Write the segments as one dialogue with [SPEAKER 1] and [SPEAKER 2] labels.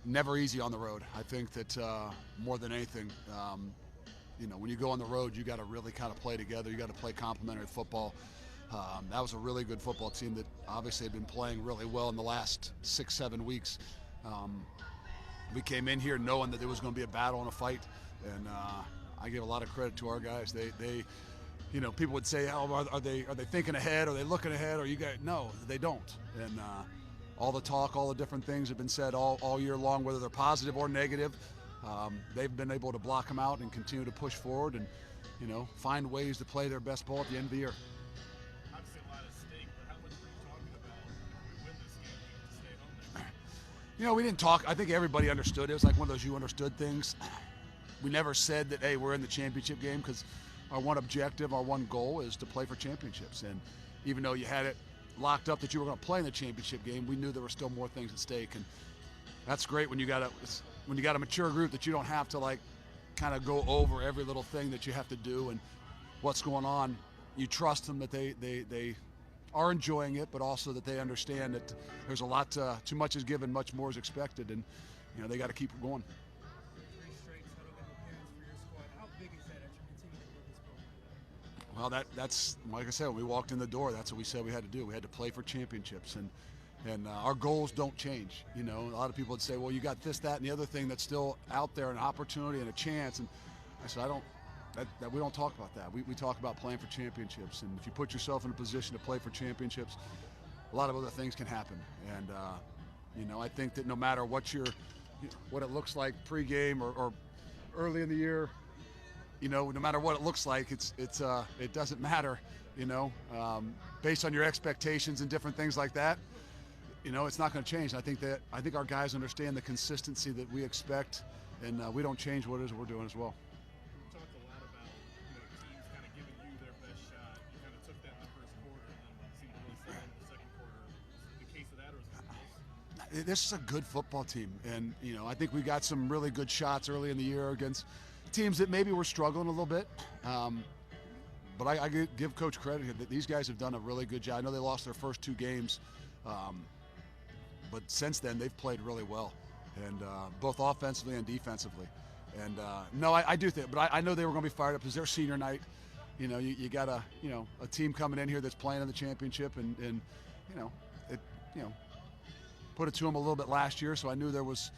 [SPEAKER 1] never easy on the road. I think that more than anything, when you go on the road, you got to really kind of play together. You got to play complementary football. That was a really good football team that obviously had been playing really well in the last 6-7 weeks. We came in here knowing that there was going to be a battle and a fight, and I give a lot of credit to our guys. They people would say, "Oh, are they thinking ahead? Are they looking ahead? Or you guys?" No, they don't. And all the talk, all the different things have been said all year long, whether they're positive or negative. They've been able to block them out and continue to push forward and find ways to play their best ball at the end of the year.
[SPEAKER 2] Obviously a lot at stake, but how much were you talking about if we win this game, we get to stay home there?
[SPEAKER 1] We didn't talk. I think everybody understood. It was like one of those you understood things. We never said that, hey, we're in the championship game, because our one objective, our one goal is to play for championships. And even though you had it locked up that you were going to play in the championship game, we knew there were still more things at stake. And that's great when you got a mature group that you don't have to kind of go over every little thing that you have to do and what's going on. You trust them that they are enjoying it, but also that they understand that there's a lot, too much is given, much more is expected, and they got to keep it going.
[SPEAKER 3] 3 straight total appearances for your squad. How big is that as you continue to build this program?
[SPEAKER 1] Well, that's like I said, when we walked in the door, that's what we said we had to do. We had to play for championships, and our goals don't change. A lot of people would say, well, you got this, that, and the other thing that's still out there, an opportunity and a chance. And I said, we don't talk about that. We talk about playing for championships. And if you put yourself in a position to play for championships, a lot of other things can happen. And I think that no matter what it looks like pregame or early in the year, no matter what it looks like, it doesn't matter. Based on your expectations and different things like that, it's not going to change. I think our guys understand the consistency that we expect, and we don't change what it is we're doing as well.
[SPEAKER 2] We talked a lot about teams kind of giving you their best shot. You kind of took that in the first quarter, and then seemed to really set in the second quarter. Was it the case of that, or was it something else?
[SPEAKER 1] This is a good football team, and I think we got some really good shots early in the year against teams that maybe were struggling a little bit. But I give Coach credit here that these guys have done a really good job. I know they lost their first 2 games, but since then they've played really well, and both offensively and defensively. And no, I do think, but I know they were going to be fired up because their senior night. You got a team coming in here that's playing in the championship, and put it to them a little bit last year. So I knew there was,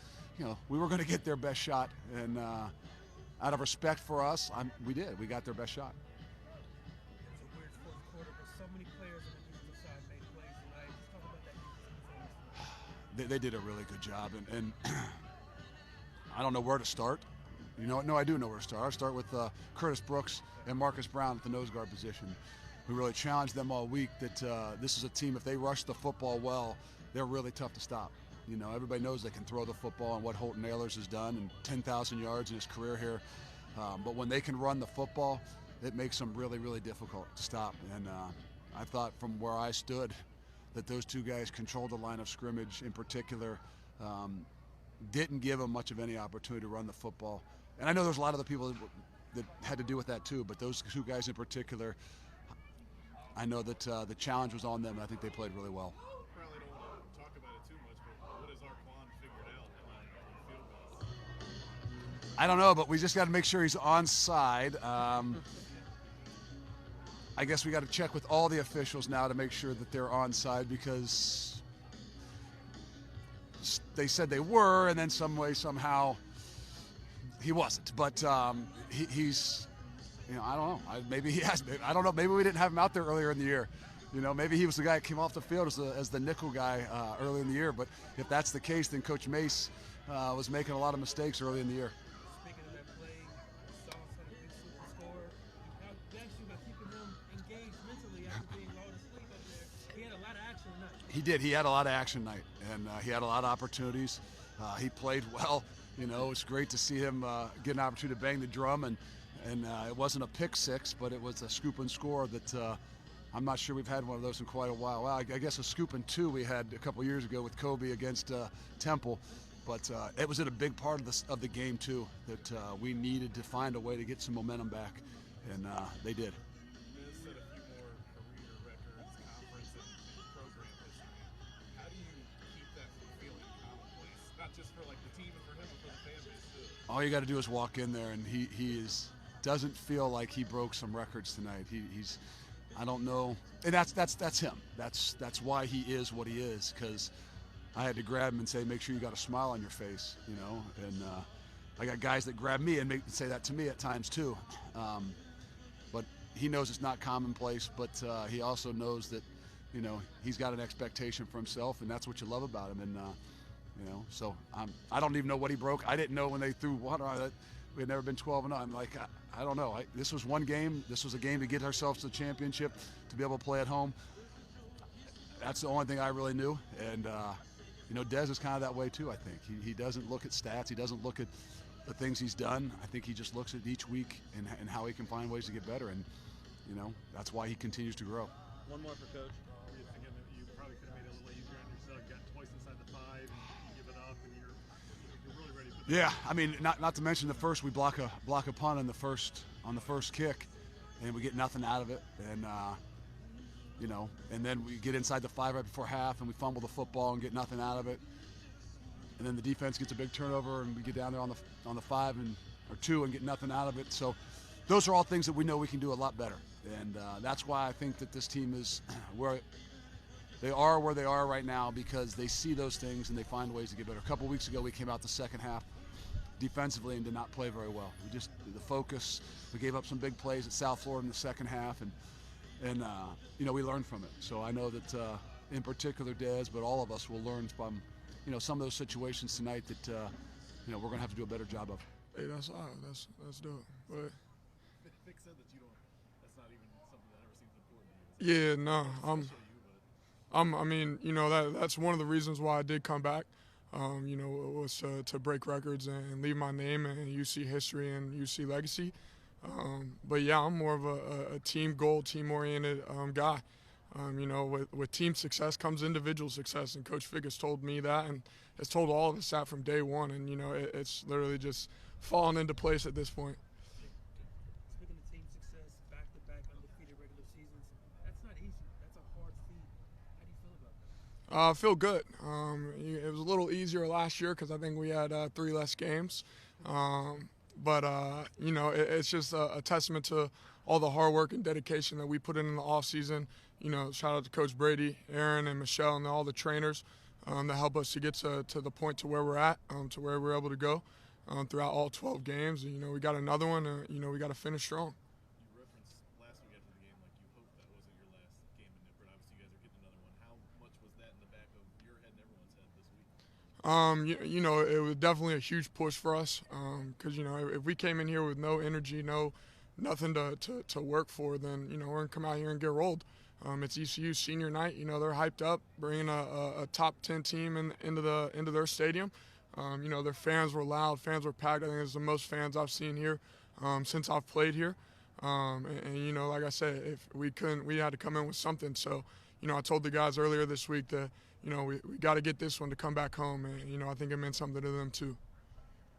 [SPEAKER 1] we were going to get their best shot, and out of respect for us, we did. We got their best shot.
[SPEAKER 3] It was a weird fourth quarter, but so many players on the defensive side made plays tonight. Just talk about that defensive performance.
[SPEAKER 1] They did a really good job, and I don't know where to start. No, I do know where to start. I'll start with Curtis Brooks and Marcus Brown at the nose guard position. We really challenged them all week that this is a team, if they rush the football well, they're really tough to stop. Everybody knows they can throw the football, and what Holton Ahlers has done, and 10,000 yards in his career here. But when they can run the football, it makes them really, really difficult to stop. And I thought from where I stood that those 2 guys controlled the line of scrimmage in particular, didn't give them much of any opportunity to run the football. And I know there's a lot of the people that had to do with that too, but those 2 guys in particular, I know that the challenge was on them, and I think they played really well.
[SPEAKER 2] Probably don't want to talk about it too much, but what has Arquan figured out on field goals?
[SPEAKER 1] I don't know, but we just got to make sure he's onside. I guess we got to check with all the officials now to make sure that they're onside, because they said they were, and then some way, somehow, he wasn't. But he's, I don't know. Maybe he has. I don't know. Maybe we didn't have him out there earlier in the year. Maybe he was the guy that came off the field as the nickel guy early in the year. But if that's the case, then Coach Mace was making a lot of mistakes early in the year.
[SPEAKER 3] Speaking of that play, Sauce had a big super score. How blessed you by keeping him engaged mentally after being lulled to sleep up there. He had a lot of action tonight.
[SPEAKER 1] He did. He had a lot of action tonight, and he had a lot of opportunities. He played well. It's great to see him get an opportunity to bang the drum, and it wasn't a pick six, but it was a scoop and score that I'm not sure we've had one of those in quite a while. Well, I guess a scoop and 2 we had a couple years ago with Kobe against Temple, but it was at a big part of the game too that we needed to find a way to get some momentum back, and they did.
[SPEAKER 2] Miz set a few more career records, conference and program history. How do you keep that from feeling commonplace, not just for like the team and for him and for the fan base too.
[SPEAKER 1] All you got to do is walk in there, and he doesn't feel like he broke some records tonight. He's I don't know, and that's him. That's why he is what he is, because I had to grab him and say, make sure you got a smile on your face, you know. And I got guys that grab me and say that to me at times too. But he knows it's not commonplace, but he also knows that, you know, he's got an expectation for himself, and that's what you love about him. And you know, so I don't even know what he broke. I didn't know when they threw water on it. We had never been 12-0. I'm like, I don't know. This was one game. This was a game to get ourselves to the championship, to be able to play at home. That's the only thing I really knew. And you know, Des is kind of that way too, I think. He doesn't look at stats. He doesn't look at the things he's done. I think he just looks at each week and how he can find ways to get better. And, you know, that's why he continues to grow.
[SPEAKER 4] One more for Coach.
[SPEAKER 2] You're thinking that you probably could have made it a little easier on yourself. You got twice inside the 5, and you give it up, and you're really ready for
[SPEAKER 1] Yeah, I mean, not to mention the first, we block a punt on the first kick, and we get nothing out of it. And you know, and then we get inside the 5 right before half, and we fumble the football and get nothing out of it. And then the defense gets a big turnover, and we get down there on the 5 or 2 and get nothing out of it. So those are all things that we know we can do a lot better. And that's why I think that this team is where they are right now, because they see those things and they find ways to get better. A couple weeks ago, we came out the second half defensively and did not play very well. The focus, we gave up some big plays at South Florida in the second half, and you know, we learned from it. So I know that in particular Des, but all of us will learn from, you know, some of those situations tonight that you know, we're going to have to do a better job of.
[SPEAKER 5] Hey, that's all right. That's dope. But
[SPEAKER 2] Vic said that that's not even something that ever seems important to you.
[SPEAKER 5] yeah, no, I mean, you know, that's one of the reasons why I did come back. You know, it was to break records and leave my name in UC history and UC legacy. But yeah, I'm more of a team goal, team-oriented guy. You know, with team success comes individual success, and Coach Fickell has told me that, and has told all of us that from day one. And you know, it's literally just fallen into place at this point.
[SPEAKER 3] Speaking of team success, back-to-back undefeated regular seasons, that's not easy. That's a hard feat. How do you feel about that?
[SPEAKER 5] I feel good. It was a little easier last year because I think we had 3 less games. But you know, it's just a testament to all the hard work and dedication that we put in the off season. You know, shout out to Coach Brady, Aaron, and Michelle, and all the trainers that help us to get to the point to where we're at, to where we're able to go throughout all 12 games. And, you know, we got another one, and you know, we got to finish strong.
[SPEAKER 2] You referenced last week after the game, like you hoped that wasn't your last game in Nippert. Obviously, you guys are getting another one. How much was that in the back of your head and everyone's head this week?
[SPEAKER 5] You know, it was definitely a huge push for us because, you know, if we came in here with no energy, nothing to work for, then, you know, we're going to come out here and get rolled. It's ECU senior night. You know, they're hyped up, bringing a top 10 team into their stadium. You know, their fans were loud, fans were packed. I think it's the most fans I've seen here since I've played here. And, you know, like I said, if we had to come in with something. So, you know, I told the guys earlier this week that, you know, we got to get this one to come back home. And, you know, I think it meant something to them too.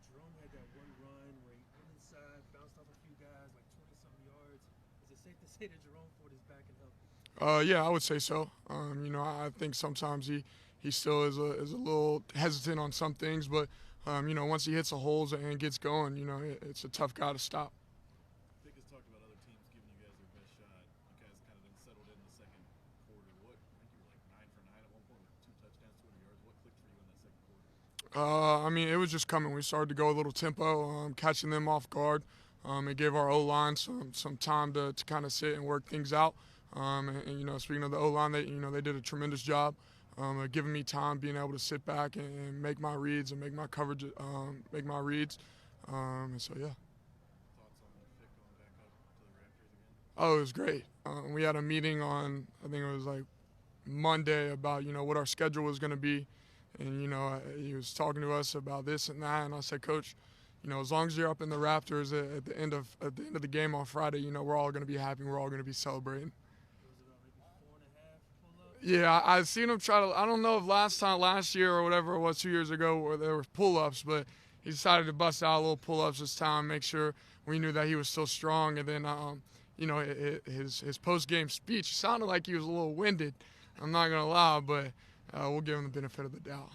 [SPEAKER 3] Jerome had that one run where he went inside, bounced off a few guys, like 20-something yards. Is it safe to say that Jerome Ford is back and healthy?
[SPEAKER 5] Yeah, I would say so. You know, I think sometimes he still is a little hesitant on some things, but you know, once he hits the holes and gets going, you know, it's a tough guy to stop.
[SPEAKER 2] Vic has talked about other teams giving you guys their best shot. You guys kind of then settled in the second quarter. I think you were like 9 for 9 at one point with 2 touchdowns, 200 yards. What clicked for you in that second quarter?
[SPEAKER 5] I mean, it was just coming. We started to go a little tempo, catching them off guard. It gave our O-line some time to kind of sit and work things out. And you know, speaking of the O-line, they did a tremendous job giving me time, being able to sit back and make my reads and make my coverage, make my reads. And so, yeah.
[SPEAKER 2] Thoughts on Fick going back up to the Raptors again?
[SPEAKER 5] Oh, it was great. We had a meeting on, I think it was like Monday, about, you know, what our schedule was going to be. And, you know, he was talking to us about this and that. And I said, Coach, you know, as long as you're up in the Raptors at the end of the game on Friday, you know, we're all going to be happy. We're all going to be celebrating. Yeah, I've seen him try to. I don't know if last year or whatever it was 2 years ago where there were pull-ups, but he decided to bust out a little pull-ups this time, make sure we knew that he was still strong. And then, you know, his post-game speech sounded like he was a little winded. I'm not gonna lie, but we'll give him the benefit of the doubt.